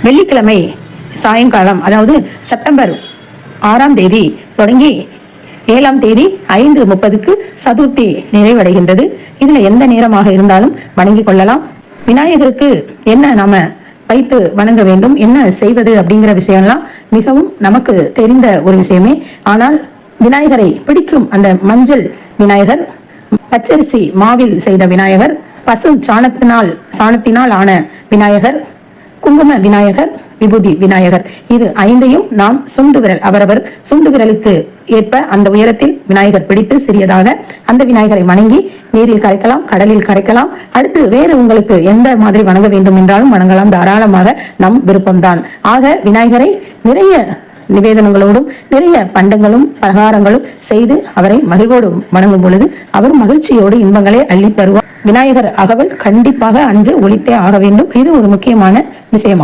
வெள்ளிக்கிழமை சாயங்காலம், அதாவது செப்டம்பர் 6ஆம் தேதி தொடங்கி 7ஆம் தேதி 5:30க்கு சதுர்த்தி நிறைவடைகின்றது. இதுல எந்த நேரமாக இருந்தாலும் வணங்கிக் கொள்ளலாம். விநாயகருக்கு என்ன நாம வைத்து வணங்க வேண்டும், என்ன செய்வது அப்படிங்கிற விஷயம்லாம் மிகவும் நமக்கு தெரிந்த ஒரு விஷயமே. ஆனால் விநாயகரை பிடிக்கும் அந்த மஞ்சள் விநாயகர், பச்சரிசி மாவில் செய்த விநாயகர், பசு சாணத்தினால் ஆன விநாயகர், குங்கும விநாயகர், விபூதி விநாயகர், இது 5ஐயும் நாம் சுண்டு விரல், அவரவர் சுண்டு விரலுக்கு ஏற்ப அந்த உயரத்தில் விநாயகர் பிடித்து சிறியதாக அந்த விநாயகரை வணங்கி நீரில் கரைக்கலாம், கடலில் கரைக்கலாம். அடுத்து வேறு உங்களுக்கு எந்த மாதிரி வணங்க வேண்டும் என்றாலும் வணங்கலாம், தாராளமாக நம் விருப்பம்தான். ஆக விநாயகரை நிறைய நிவேதனங்களோடும் நிறைய பண்டங்களும் பலகாரங்களும் செய்து அவரை மகிழ்வோடு வணங்கும் பொழுது அவர் மகிழ்ச்சியோடு இன்பங்களை அள்ளி தருவார். விநாயகர் அகவல் கண்டிப்பாக அன்று ஒலித்தே ஆக வேண்டும். இது ஒரு முக்கியமான விஷயம்.